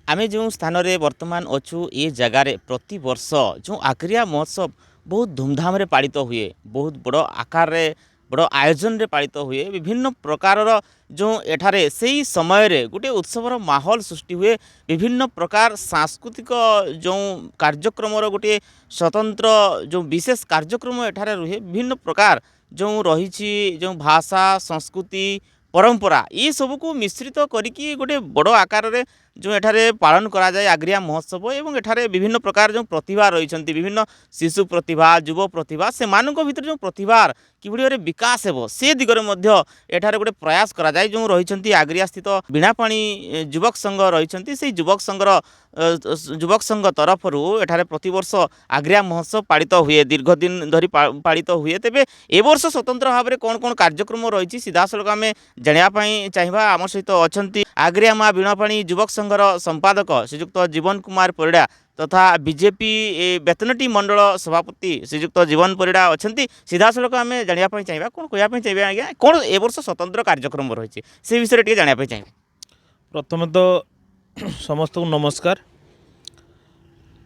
आमे जो स्थान रे वर्तमान अच्छु ये जगार प्रति वर्ष जो आक्रिया महोत्सव बहुत धूमधाम रे पालित हुए, बहुत बड़ आकार रे बड़ आयोजन रे पालित हुए। विभिन्न प्रकार जो एठारे से समय रे गोटे उत्सवर माहौल सृष्टि हुए। विभिन्न प्रकार सांस्कृतिक जो कार्यक्रम गोटे स्वतंत्र जो विशेष कार्यक्रम एठारे रुहे। विभिन्न प्रकार जो रही जो भाषा संस्कृति परंपरा ये सब को मिश्रित करिकी गोटे बड़ आकार रे जो एठारे पालन करा जाए आग्रिया महोत्सव। एवं एठारे विभिन्न प्रकार जो प्रतिभा रही विभिन्न शिशु प्रतिभा युव प्रतिभा से मानक भितर जो प्रतिभा किभଳି विकास हेबो से दिगरे मध्य एठारे गोटे प्रयास करा जाए। जो रही आग्रिया स्थित बीणापाणी युवक संघ रही से युवक संघ तरफ एठारे प्रतिवर्ष आग्रिया महोत्सव पालित हुए, दीर्घ दिन धरी पालित हुए। तेबे ए वर्ष स्वतंत्र भाव में कौन कौन कार्यक्रम रही सीधासलख आम जानापी चाहिए। आम सहित अच्छा आग्रिया माँ बीणापाणी युवक संघर संपादक श्रीजुक्त जीवन कुमार परिड़ा तथा बीजेपी बेतनटी मंडल सभापति श्रीजुक्त जीवन परिड़ा अच्छा। सीधासलख आम जानापी चाहिए कौन कहना चाहिए आज्ञा कौन ए वर्ष स्वतंत्र कार्यक्रम रही से विषय टे जानापी चाहिए। प्रथम तो समस्त को नमस्कार,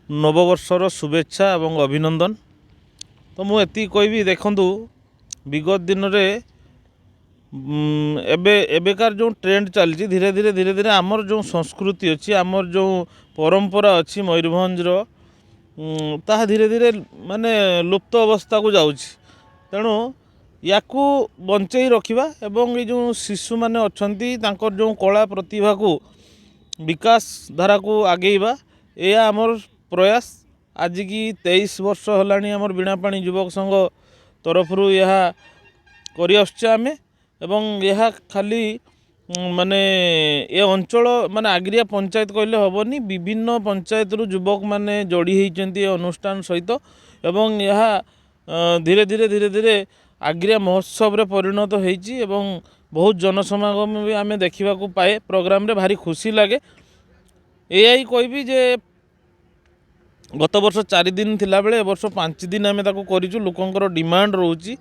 नववर्षर शुभेच्छा एवं अभिनंदन। तो मुझे कहबी देखूँ विगत दिन में एबेकार जो ट्रेंड चलती धीरे धीरे आमर जो संस्कृति अच्छी आमर जो परंपरा अच्छी मयूरभंजर ताहा धीरे धीरे माने लुप्त अवस्था को जाउछि। तेणु याकू बंचई रखिबा एवं ये जो शिशु माने अछंती तांकर जो कला प्रतिभा को विकास धारा को आगेइबा या आमर प्रयास। आज की 23 वर्ष होलानी आमर बीणापाणी युवक संघ तरफ यह करि आछे आमे। एवं यह खाली माने ये अंचल माने आग्रिया पंचायत कहले हेबनी, विभिन्न पंचायत रु युवक माने जोड़ी होइचंती अनुष्ठान सहित। एवं यह धीरे धीरे आग्रिया महोत्सव रे परिणत होइची एवं बहुत जनसमागम भी आमे देखिबा को पाए। प्रोग्राम रे भारी खुशी लगे। एआई कहबी जे गत वर्ष 4 दिन थिला बेले ए वर्ष 5 दिन आमे ताको करिचु, लोकंकर डिमांड रहउची।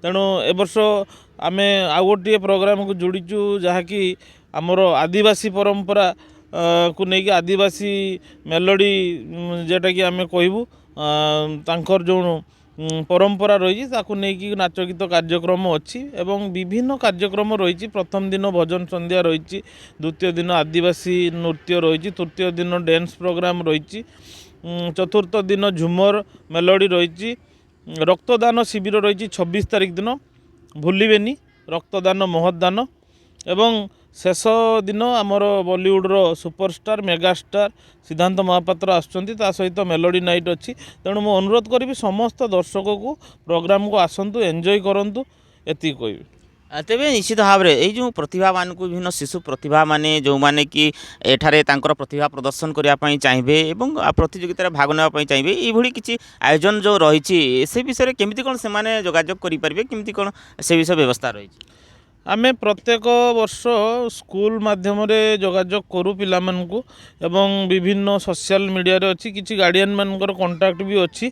तेणु ए वर्ष आमे आ गोटे प्रोग्राम को जोड़ीचु जहाँकि आमर आदिवासी परंपरा को लेकिन आदिवासी मेलोडी जेटा कि आमे कहबू तांकर जो परंपरा रही ताकू लेकिन नाच गीत कार्यक्रम अच्छी एवं विभिन्न कार्यक्रम रही। प्रथम दिन भजन संध्या रही, द्वितीय दिन आदिवासी नृत्य रही, तृतीय दिन डांस प्रोग्राम रही, चतुर्थ दिन झुमर मेलोडी रही, रक्तदान शिविर रही 26 तारिख दिन भूलिबेनी रक्तदान महदान। एवं शेष दिन आमर बॉलीवुड रो सुपरस्टार मेगास्टार सिद्धांत महापात्र आसुचंती, ता सहित मेलोडी नाइट अच्छी। तेणु मु अनुरोध करी समस्त दर्शक को प्रोग्राम को आसंतु एंजॉय करंतु एति कहबी। तेबे निश्चित भाव में ये जो प्रतिभा मान को विभिन्न शिशु प्रतिभा माने जो माने कि एठारे तांकर प्रतिभा प्रदर्शन करने चाहिए एवं प्रतियोगिता भाग नापी चाहिए ये किसी आयोजन जो रही से विषय केमती कौन से माने जोगाजोग करेंगे केमती कौन से विषय व्यवस्था रही। आमे प्रत्येक वर्ष स्कूल माध्यम रे जोगाजोग करू पिला मानकू एवं विभिन्न सोशल मीडिया रे अच्छी किसी गार्डियन मानकर कांटेक्ट भी अच्छी।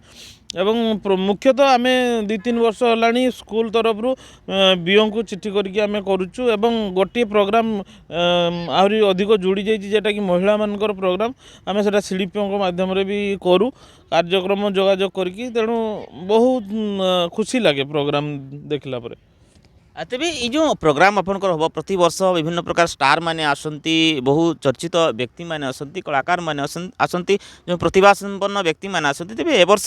एवं मुख्यतः आमे 2-3 वर्ष होलानी स्कूल तरफ रु बीओ को चिट्ठी करके आमे करूचु एवं गोटे प्रोग्राम आहरी अधिक जोड़ी जाइए जेटा कि महिला मानकर प्रोग्राम आमे सेटा शिल्पियों को माध्यम रे भी करू कार्यक्रम जोगाजोग करके। तेणु बहुत खुशी लगे प्रोग्राम देखला परे। तेबे ये जो प्रोग्राम आपनकर हम प्रति वर्ष विभिन्न प्रकार स्टार माने आसंती, बहु चर्चित व्यक्ति माने आसंती, कलाकार माने आसंती, जो प्रतिभा संपन्न व्यक्ति माने आसंती। तेबे ए वर्ष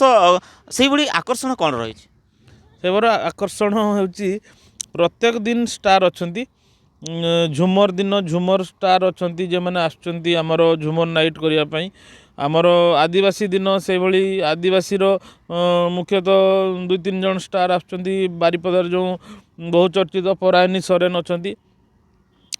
से बड़ी आकर्षण कौन रही से बड़ा आकर्षण होची प्रत्येक दिन स्टार अछंती। झुमर दिन झुमर स्टार अछंती जे माने आछंती हमरो झुमर नाइट करिया पई। आमर आदिवासी दिन से भली आदिवासी रो मुख्यतः 2-3 जन स्टार आछंती। बारिपदार जो बहुत चर्चित परायणी सोरेन अछंती,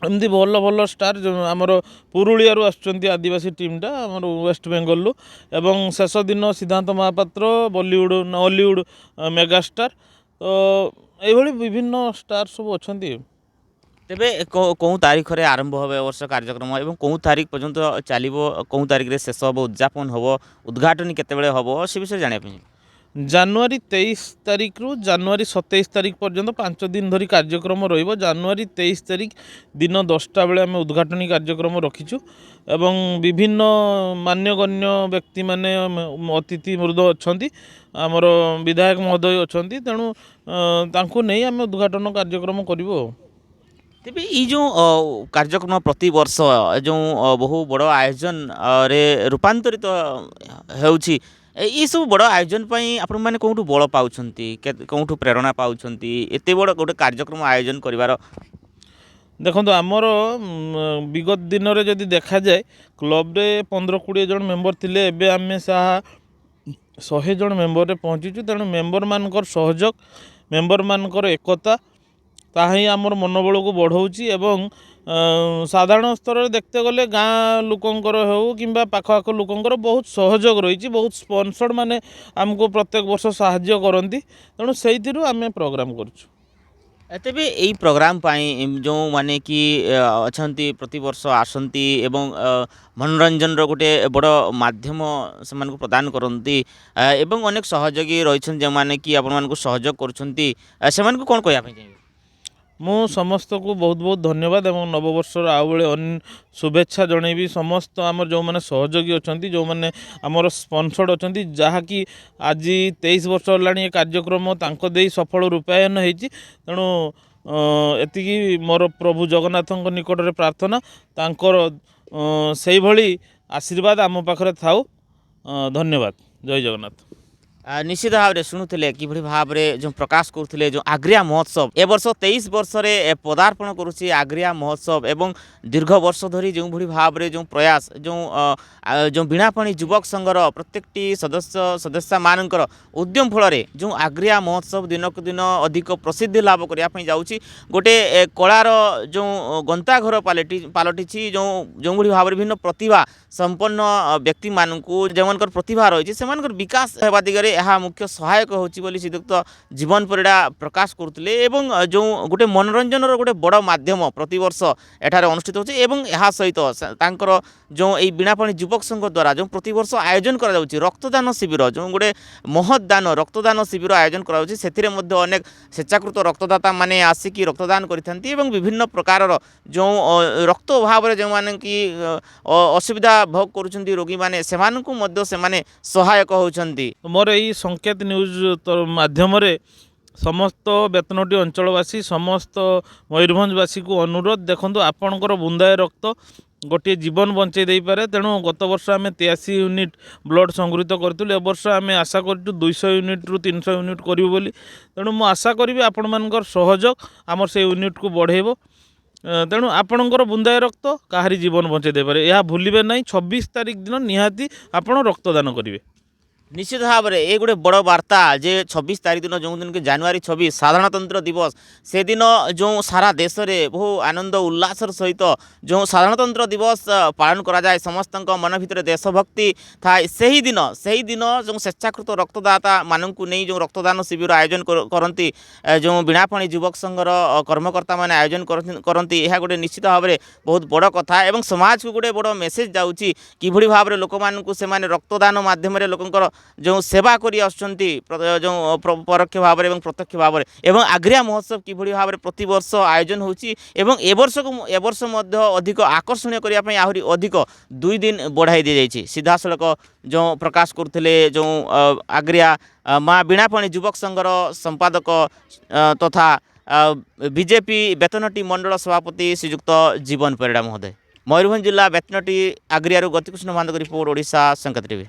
एमती भल भल स्टार जो आमर पुरुलिया रु आछंती आदिवासी टीमटा आमर वेस्ट बेंगल रु। एवं शेष दिन सिद्धांत महापात्र बॉलीवुड हॉलीवुड मेगास्टार। तो ये विभिन्न स्टार सब अछंती। तेबे कौ तारीख रे आरंभ हो वर्ष कार्यक्रम एवं कौ तारीख पर्यंत चलो कौ तारीख रे शेष हम उद्यापन हम उद्घाटन केतबेले हम से विषय जाना। ଜାନୁଆରୀ 23 ତାରିଖରୁ ଜାନୁଆରୀ 27 ତାରିଖ ପର୍ଯ୍ୟନ୍ତ 5 ଦିନ ଧରି କାର୍ଯ୍ୟକ୍ରମ ରହିବ। ଜାନୁଆରୀ 23 ତାରିଖ ଦିନ 10ଟା ବେଳେ ଆମେ ଉଦ୍ଘାଟନୀ କାର୍ଯ୍ୟକ୍ରମ ରଖିଛୁ ଏବଂ ବିଭିନ୍ନ ମାନ୍ୟଗଣ୍ୟ ବ୍ୟକ୍ତିମାନେ ଅତିଥି ମୃଦ ଅଛନ୍ତି, ଆମର ବିଧାୟକ ମହୋଦୟ ଅଛନ୍ତି, ତେଣୁ ତାଙ୍କୁ ନେଇ ଆମେ ଉଦ୍ଘାଟନ କାର୍ଯ୍ୟକ୍ରମ କରିବୁ ଆଉ। ତେବେ ଏଇ ଯେଉଁ କାର୍ଯ୍ୟକ୍ରମ ପ୍ରତିବର୍ଷ ଯେଉଁ ବହୁ ବଡ଼ ଆୟୋଜନରେ ରୂପାନ୍ତରିତ ହେଉଛି, ଏସବୁ ବଡ଼ ଆୟୋଜନ ପାଇଁ ଆପଣମାନେ କେଉଁଠୁ ବଳ ପାଉଛନ୍ତି, କେଉଁଠୁ ପ୍ରେରଣା ପାଉଛନ୍ତି ଏତେ ବଡ଼ ଗୋଟେ କାର୍ଯ୍ୟକ୍ରମ ଆୟୋଜନ କରିବାର? ଦେଖନ୍ତୁ, ଆମର ବିଗତ ଦିନରେ ଯଦି ଦେଖାଯାଏ କ୍ଲବରେ 15-20 ଜଣ ମେମ୍ବର ଥିଲେ, ଏବେ ଆମେ ତାହା 100 ଜଣ ମେମ୍ବରରେ ପହଞ୍ଚିଛୁ। ତେଣୁ ମେମ୍ବରମାନଙ୍କର ସହଯୋଗ, ମେମ୍ବରମାନଙ୍କର ଏକତା, ତାହା ହିଁ ଆମର ମନୋବଳକୁ ବଢ଼ଉଛି ଏବଂ ସାଧାରଣ ସ୍ତରରେ ଦେଖତେ ଗଲେ ଗାଁ ଲୋକଙ୍କର ହେଉ କିମ୍ବା ପାଖଆଖ ଲୋକଙ୍କର ବହୁତ ସହଯୋଗ ରହିଛି। ବହୁତ ସ୍ପନ୍ସର୍ଡ଼ ମାନେ ଆମକୁ ପ୍ରତ୍ୟେକ ବର୍ଷ ସାହାଯ୍ୟ କରନ୍ତି, ତେଣୁ ସେଇଥିରୁ ଆମେ ପ୍ରୋଗ୍ରାମ କରୁଛୁ। ତେବେ ଏଇ ପ୍ରୋଗ୍ରାମ ପାଇଁ ଯେଉଁମାନେ କି ଅଛନ୍ତି ପ୍ରତିବର୍ଷ ଆସନ୍ତି ଏବଂ ମନୋରଞ୍ଜନର ଗୋଟେ ବଡ଼ ମାଧ୍ୟମ ସେମାନଙ୍କୁ ପ୍ରଦାନ କରନ୍ତି ଏବଂ ଅନେକ ସହଯୋଗୀ ରହିଛନ୍ତି ଯେଉଁମାନେ କି ଆପଣମାନଙ୍କୁ ସହଯୋଗ କରୁଛନ୍ତି, ସେମାନଙ୍କୁ କ'ଣ କହିବା ପାଇଁ ଚାହିଁବେ? ମୁଁ ସମସ୍ତଙ୍କୁ ବହୁତ ବହୁତ ଧନ୍ୟବାଦ ଏବଂ ନବବର୍ଷର ଆଉ ବେଳେ ଶୁଭେଚ୍ଛା ଜଣେଇବି। ସମସ୍ତ ଆମର ଯେଉଁମାନେ ସହଯୋଗୀ ଅଛନ୍ତି, ଯେଉଁମାନେ ଆମର ସ୍ପନ୍ସର୍ଡ଼ ଅଛନ୍ତି, ଯାହାକି ଆଜି 23 ବର୍ଷ ହେଲାଣି ଏ କାର୍ଯ୍ୟକ୍ରମ ତାଙ୍କ ଦେଇ ସଫଳ ରୂପାୟନ ହେଇଛି। ତେଣୁ ଏତିକି ମୋର ପ୍ରଭୁ ଜଗନ୍ନାଥଙ୍କ ନିକଟରେ ପ୍ରାର୍ଥନା, ତାଙ୍କର ସେଇଭଳି ଆଶୀର୍ବାଦ ଆମ ପାଖରେ ଥାଉ। ଧନ୍ୟବାଦ। ଜୟ ଜଗନ୍ନାଥ। ନିଶ୍ଚିତ ଭାବରେ ଶୁଣୁଥିଲେ କିଭଳି ଭାବରେ ଯେଉଁ ପ୍ରକାଶ କରୁଥିଲେ ଯେଉଁ ଆଗ୍ରିଆ ମହୋତ୍ସବ ଏ ବର୍ଷ 23 ବର୍ଷରେ ପଦାର୍ପଣ କରୁଛି ଆଗ୍ରିଆ ମହୋତ୍ସବ ଏବଂ ଦୀର୍ଘ ବର୍ଷ ଧରି ଯେଉଁଭଳି ଭାବରେ ଯେଉଁ ପ୍ରୟାସ ଯେଉଁ ବୀଣାପାଣି ଯୁବକ ସଂଘର ପ୍ରତ୍ୟେକଟି ସଦସ୍ୟମାନଙ୍କର ଉଦ୍ୟମ ଫଳରେ ଯେଉଁ ଆଗ୍ରିଆ ମହୋତ୍ସବ ଦିନକୁ ଦିନ ଅଧିକ ପ୍ରସିଦ୍ଧି ଲାଭ କରିବା ପାଇଁ ଯାଉଛି, ଗୋଟେ କଳାର ଯେଉଁ ଗନ୍ତାଘର ପାଲଟିଛି। ଯେଉଁଭଳି ଭାବରେ ବିଭିନ୍ନ ପ୍ରତିଭା ସମ୍ପନ୍ନ ବ୍ୟକ୍ତିମାନଙ୍କୁ ଯେଉଁମାନଙ୍କର ପ୍ରତିଭା ରହିଛି ସେମାନଙ୍କର ବିକାଶ ହେବା ଦିଗରେ ଏହା ମୁଖ୍ୟ ସହାୟକ ହେଉଛି ବୋଲି ଶ୍ରୀଯୁକ୍ତ ଜୀବନ ପରିଡ଼ା ପ୍ରକାଶ କରୁଥିଲେ ଏବଂ ଯେଉଁ ଗୋଟେ ମନୋରଞ୍ଜନର ଗୋଟେ ବଡ଼ ମାଧ୍ୟମ ପ୍ରତିବର୍ଷ ଏଠାରେ ଅନୁଷ୍ଠିତ ହେଉଛି ଏବଂ ଏହା ସହିତ ତାଙ୍କର ଯେଉଁ ଏଇ ବୀଣାପାଣି ଯୁବକ ସଂଘ ଦ୍ୱାରା ଯେଉଁ ପ୍ରତିବର୍ଷ ଆୟୋଜନ କରାଯାଉଛି ରକ୍ତଦାନ ଶିବିର, ଯେଉଁ ଗୋଟେ ମହତ୍ ଦାନ ରକ୍ତଦାନ ଶିବିର ଆୟୋଜନ କରାଯାଉଛି, ସେଥିରେ ମଧ୍ୟ ଅନେକ ସ୍ୱେଚ୍ଛାକୃତ ରକ୍ତଦାତା ମାନେ ଆସିକି ରକ୍ତଦାନ କରିଥାନ୍ତି ଏବଂ ବିଭିନ୍ନ ପ୍ରକାରର ଯେଉଁ ରକ୍ତ ଅଭାବରେ ଯେଉଁମାନେ କି ଅସୁବିଧା ଭୋଗ କରୁଛନ୍ତି ରୋଗୀମାନେ, ସେମାନଙ୍କୁ ମଧ୍ୟ ସେମାନେ ସହାୟକ ହେଉଛନ୍ତି। ମୋର ଏଇ ସଂକେତ ନ୍ୟୁଜ୍ ମାଧ୍ୟମରେ ସମସ୍ତ ବେତନଟି ଅଞ୍ଚଳବାସୀ, ସମସ୍ତ ମୟୂରଭଞ୍ଜବାସୀକୁ ଅନୁରୋଧ, ଦେଖନ୍ତୁ ଆପଣଙ୍କର ବୁନ୍ଦାଏ ରକ୍ତ ଗୋଟିଏ ଜୀବନ ବଞ୍ଚାଇ ଦେଇପାରେ। ତେଣୁ ଗତ ବର୍ଷ ଆମେ 83 ୟୁନିଟ୍ ବ୍ଲଡ଼ ସଂଗୃହୀତ କରିଥିଲୁ, ଏ ବର୍ଷ ଆମେ ଆଶା କରିଛୁ 200 ୟୁନିଟ୍ରୁ 300 ୟୁନିଟ୍ କରିବୁ ବୋଲି। ତେଣୁ ମୁଁ ଆଶା କରିବି ଆପଣମାନଙ୍କର ସହଯୋଗ ଆମର ସେଇ ୟୁନିଟ୍କୁ ବଢ଼େଇବ। ତେଣୁ ଆପଣଙ୍କର ବୁନ୍ଦାଏ ରକ୍ତ କାହାରି ଜୀବନ ବଞ୍ଚାଇ ଦେଇପାରେ, ଏହା ଭୁଲିବେ ନାହିଁ। 26 ତାରିଖ ଦିନ ନିହାତି ଆପଣ ରକ୍ତଦାନ କରିବେ। ନିଶ୍ଚିତ ଭାବରେ ଏ ଗୋଟେ ବଡ଼ ବାର୍ତ୍ତା ଯେ 26 ତାରିଖ ଦିନ ଯେଉଁଦିନ କି ଜାନୁଆରୀ 26 ସାଧାରଣତନ୍ତ୍ର ଦିବସ, ସେଦିନ ଯେଉଁ ସାରା ଦେଶରେ ବହୁ ଆନନ୍ଦ ଉଲ୍ଲାସର ସହିତ ଯେଉଁ ସାଧାରଣତନ୍ତ୍ର ଦିବସ ପାଳନ କରାଯାଏ, ସମସ୍ତଙ୍କ ମନ ଭିତରେ ଦେଶଭକ୍ତି ଥାଏ। ସେହିଦିନ ଯେଉଁ ସ୍ୱେଚ୍ଛାକୃତ ରକ୍ତଦାତା ମାନଙ୍କୁ ନେଇ ଯେଉଁ ରକ୍ତଦାନ ଶିବିର ଆୟୋଜନ କରନ୍ତି, ଯେଉଁ ବୀଣାପାଣି ଯୁବକ ସଂଘର କର୍ମକର୍ତ୍ତାମାନେ ଆୟୋଜନ କରନ୍ତି, ଏହା ଗୋଟେ ନିଶ୍ଚିତ ଭାବରେ ବହୁତ ବଡ଼ କଥା ଏବଂ ସମାଜକୁ ଗୋଟେ ବଡ଼ ମେସେଜ ଯାଉଛି କିଭଳି ଭାବରେ ଲୋକମାନଙ୍କୁ ସେମାନେ ରକ୍ତଦାନ ମାଧ୍ୟମରେ ଲୋକଙ୍କର ଯେଉଁ ସେବା କରି ଆସୁଛନ୍ତି ଯେଉଁ ପରୋକ୍ଷ ଭାବରେ ଏବଂ ପ୍ରତ୍ୟକ୍ଷ ଭାବରେ, ଏବଂ ଆଗ୍ରିଆ ମହୋତ୍ସବ କିଭଳି ଭାବରେ ପ୍ରତିବର୍ଷ ଆୟୋଜନ ହେଉଛି ଏବଂ ଏ ବର୍ଷ ମଧ୍ୟ ଅଧିକ ଆକର୍ଷଣୀୟ କରିବା ପାଇଁ ଆହୁରି ଅଧିକ 2 ଦିନ ବଢ଼ାଇ ଦିଆଯାଇଛି। ସିଧାସଳଖ ଯେଉଁ ପ୍ରକାଶ କରୁଥିଲେ ଯେଉଁ ଆଗ୍ରିଆ ମା ବୀଣାପାଣି ଯୁବକ ସଂଘର ସମ୍ପାଦକ ତଥା ବିଜେପି ବେତନଟି ମଣ୍ଡଳ ସଭାପତି ଶ୍ରୀଯୁକ୍ତ ଜୀବନ ପରିଡ଼ା ମହୋଦୟ। ମୟୂରଭଞ୍ଜ ଜିଲ୍ଲା ବେତନଟି ଆଗ୍ରିଆରୁ ଗତିକୃଷ୍ଣ ମହାନ୍ତଙ୍କ ରିପୋର୍ଟ, ଓଡ଼ିଶା ସଂକେତ ଟିଭି।